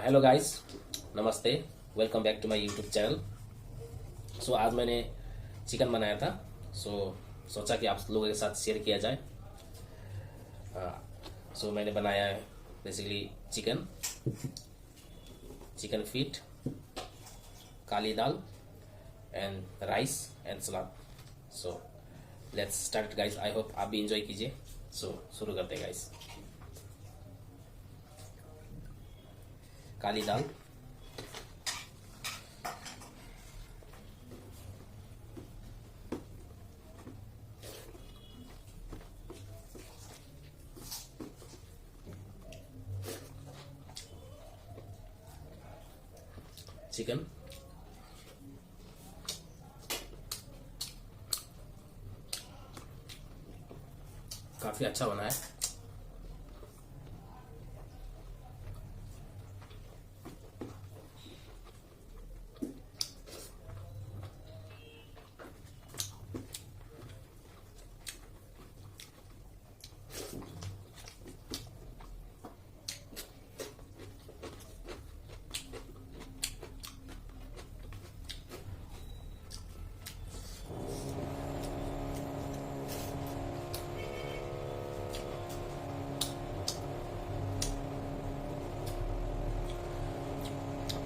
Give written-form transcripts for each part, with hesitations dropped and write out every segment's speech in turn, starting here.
Hello guys, नमस्ते। Welcome back to my YouTube channel. आज मैंने चिकन बनाया था। सोचा कि आप लोगों के साथ शेयर किया जाए। मैंने बनाया है basically chicken feet, Kali dal and rice and salad. Let's start guys. I hope आप भी इंजॉय कीजिए। शुरू करते हैं गाइस। काली दाल, चिकन, काफी अच्छा बना है।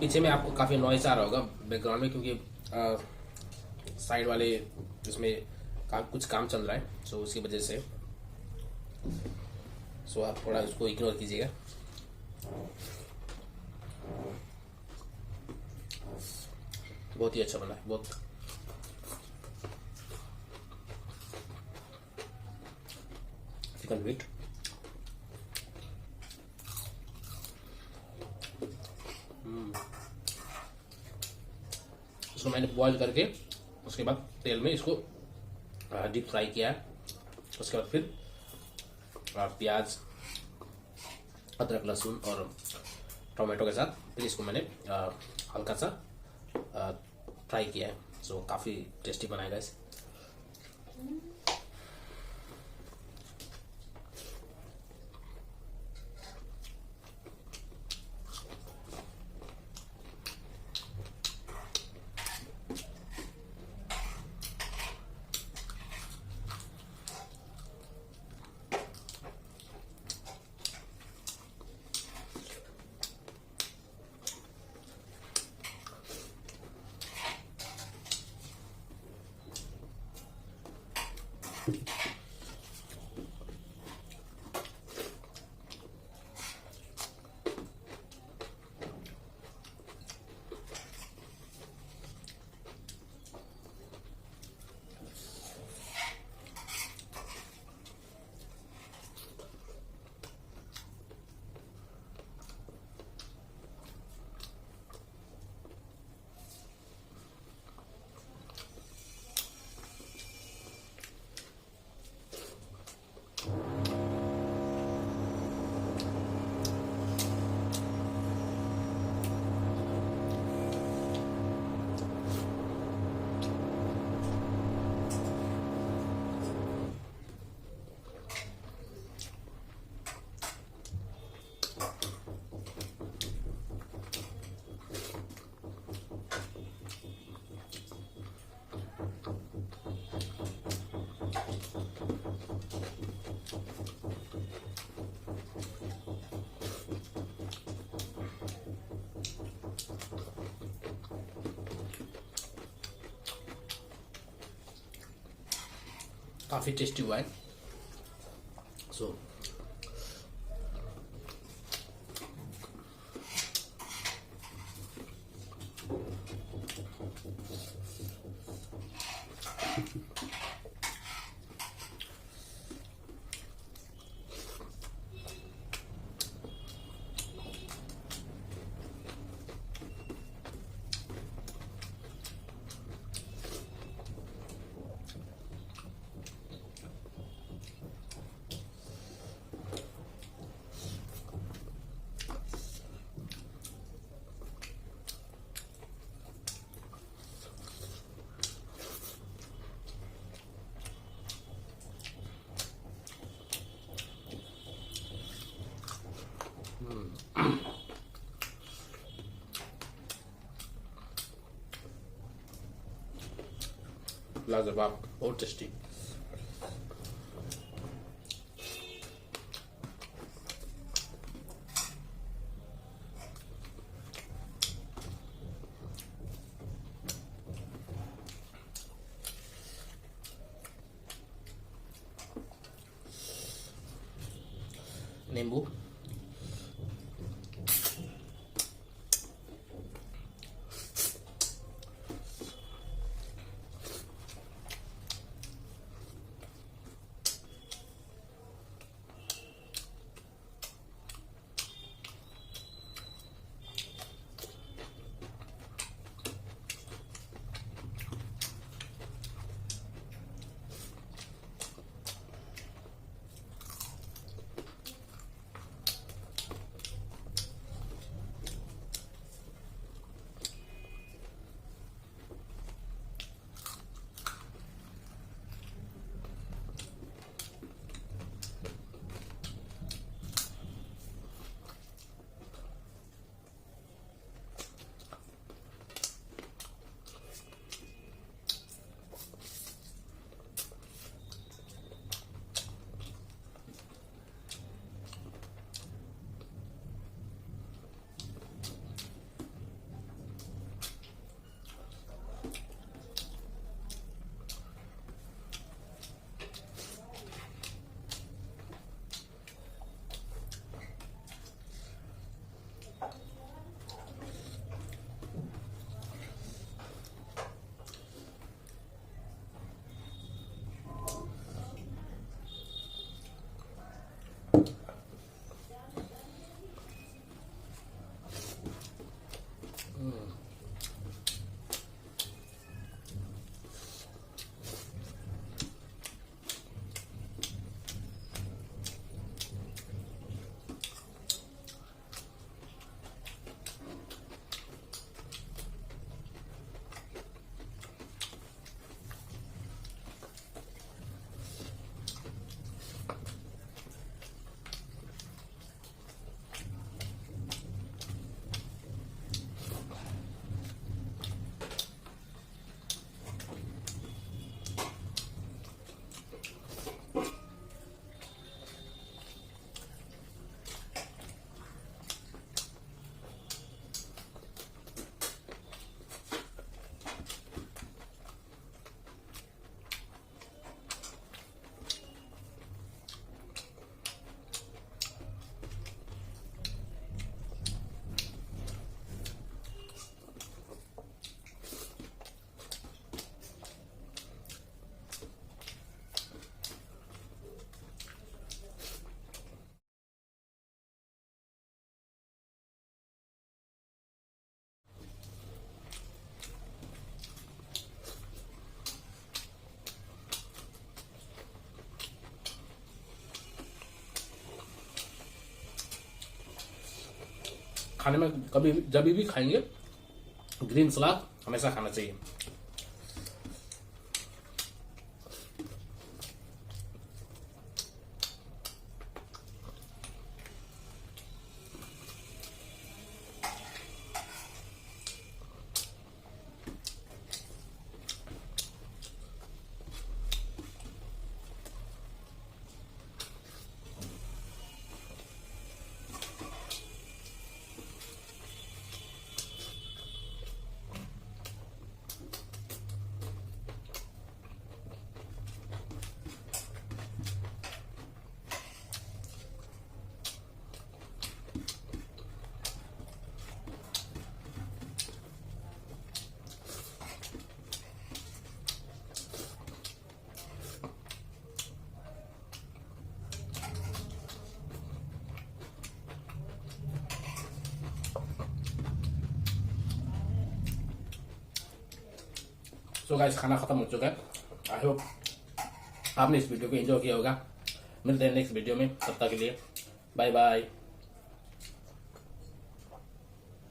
पीछे में आपको काफी नॉइज आ रहा होगा बैकग्राउंड में, क्योंकि साइड वाले इसमें कुछ काम चल रहा है। उसकी वजह से आप थोड़ा उसको इग्नोर कीजिएगा। बहुत ही अच्छा बना है, बहुत। चिकन मीट, इसको मैंने बॉईल करके उसके बाद तेल में इसको डीप फ्राई किया है। उसके बाद फिर प्याज, अदरक, लहसुन और टोमेटो के साथ फिर इसको मैंने हल्का सा फ्राई किया है। काफ़ी टेस्टी बनाएगा इसे। काफ़ी टेस्टी हुआ है। सो लाजवाब, बहुत टेस्टी। नींबू, खाने में कभी जब भी खाएंगे ग्रीन सलाद हमेशा खाना चाहिए। सो गाइस, खाना खत्म हो चुका है। आई होप आपने इस वीडियो को एंजॉय किया होगा। मिलते हैं नेक्स्ट वीडियो में, तब तक के लिए बाय बाय।